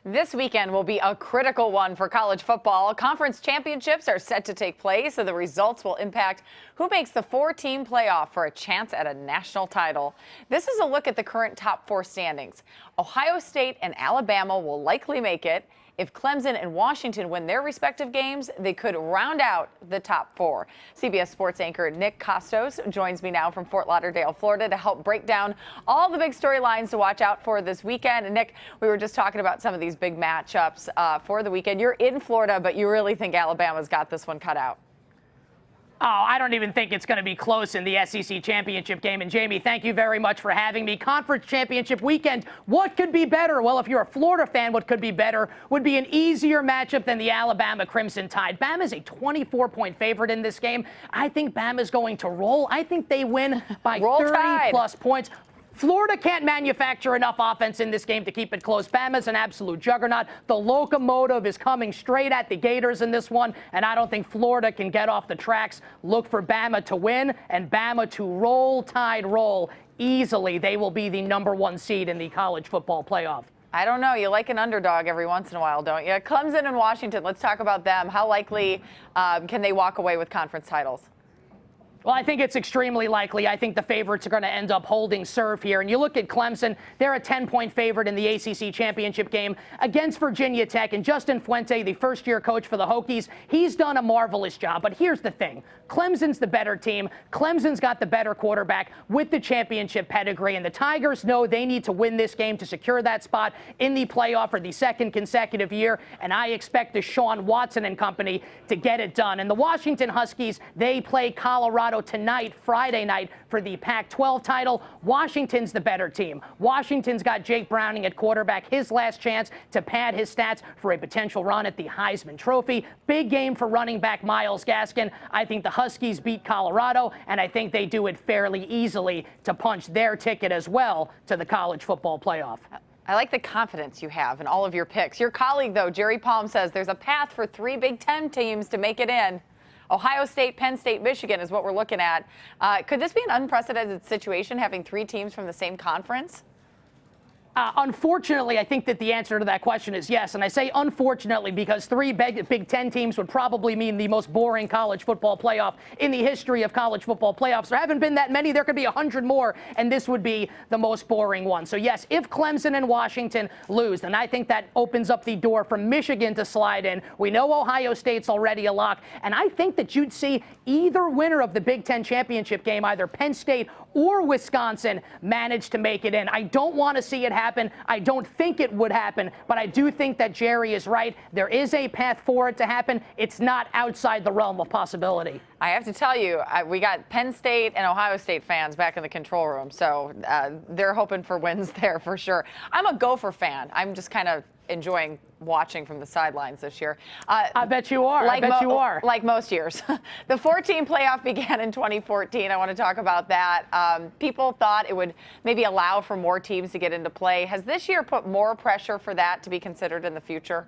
This weekend will be a critical one for college football. Conference championships are set to take place, so the results will impact who makes the four-team playoff for a chance at a national title. This is a look at the current top four standings. Ohio State and Alabama will likely make it. If Clemson and Washington win their respective games, they could round out the top four. CBS Sports anchor Nick Kostos joins me now from Fort Lauderdale, Florida, to help break down all the big storylines to watch out for this weekend. And Nick, we were just talking about some of these big matchups for the weekend. You're in Florida, but you really think Alabama's got this one cut out? Oh, I don't even think it's going to be close in the SEC Championship game. And, Jamie, thank you very much for having me. Conference Championship weekend, what could be better? Well, if you're a Florida fan, what could be better would be an easier matchup than the Alabama Crimson Tide. Bama's a 24-point favorite in this game. I think Bama's going to roll. I think they win by 30-plus points. Florida can't manufacture enough offense in this game to keep it close. Bama's an absolute juggernaut. The locomotive is coming straight at the Gators in this one, and I don't think Florida can get off the tracks. Look for Bama to win and Bama to roll Tide roll easily. They will be the #1 seed in the college football playoff. I don't know. You like an underdog every once in a while, don't you? Clemson and Washington, let's talk about them. How likely can they walk away with conference titles? Well, I think it's extremely likely. I think the favorites are going to end up holding serve here. And you look at Clemson, they're a 10-point favorite in the ACC Championship game against Virginia Tech. And Justin Fuente, the first-year coach for the Hokies, he's done a marvelous job. But here's the thing. Clemson's the better team. Clemson's got the better quarterback with the championship pedigree. And the Tigers know they need to win this game to secure that spot in the playoff for the second consecutive year. And I expect Deshaun Watson and company to get it done. And the Washington Huskies, they play Colorado tonight, Friday night, for the Pac-12 title. Washington's the better team. Washington's got Jake Browning at quarterback, his last chance to pad his stats for a potential run at the Heisman Trophy. Big game for running back Myles Gaskin. I think the Huskies beat Colorado, and I think they do it fairly easily to punch their ticket as well to the college football playoff. I like the confidence you have in all of your picks. Your colleague, though, Jerry Palm, says there's a path for 3 Big Ten teams to make it in. Ohio State, Penn State, Michigan is what we're looking at. Could this be an unprecedented situation, having 3 teams from the same conference? Unfortunately, I think that the answer to that question is yes. And I say unfortunately because 3 Big Ten teams would probably mean the most boring college football playoff in the history of college football playoffs. There haven't been that many. There could be 100 more, and this would be the most boring one. So, yes, if Clemson and Washington lose, then I think that opens up the door for Michigan to slide in. We know Ohio State's already a lock, and I think that you'd see either winner of the Big Ten championship game, either Penn State or Wisconsin, manage to make it in. I don't want to see it happen. I don't think it would happen, but I do think that Jerry is right. There is a path for it to happen. It's not outside the realm of possibility. I have to tell you, we got Penn State and Ohio State fans back in the control room, so they're hoping for wins there for sure. I'm a Gopher fan. I'm just kind of enjoying watching from the sidelines this year. I bet you are. I bet you are. Like most years. The 4-team playoff began in 2014. I want to talk about that. People thought it would maybe allow for more teams to get into play. Has this year put more pressure for that to be considered in the future?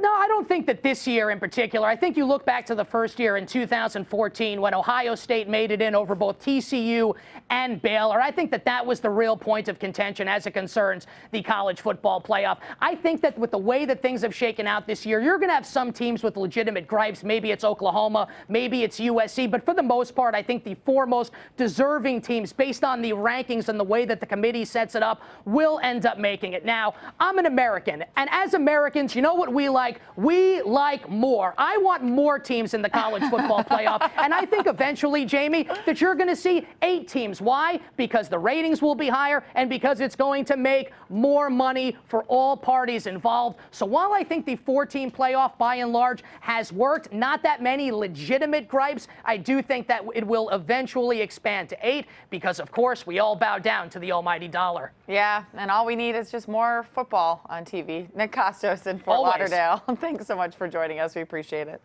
No, I don't think that this year in particular. I think you look back to the first year in 2014 when Ohio State made it in over both TCU and Baylor. I think that that was the real point of contention as it concerns the college football playoff. I think that with the way that things have shaken out this year, you're going to have some teams with legitimate gripes. Maybe it's Oklahoma, maybe it's USC. But for the most part, I think the 4 most deserving teams, based on the rankings and the way that the committee sets it up, will end up making it. Now, I'm an American, and as Americans, you know what we like? We like more. I want more teams in the college football playoff. And I think eventually, Jamie, that you're going to see 8 teams. Why? Because the ratings will be higher and because it's going to make more money for all parties involved. So while I think the 4-team playoff by and large has worked, not that many legitimate gripes, I do think that it will eventually expand to 8 because, of course, we all bow down to the almighty dollar. Yeah, and all we need is just more football on TV. Nick Kostos in Fort Lauderdale. Thanks so much for joining us. We appreciate it.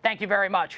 Thank you very much.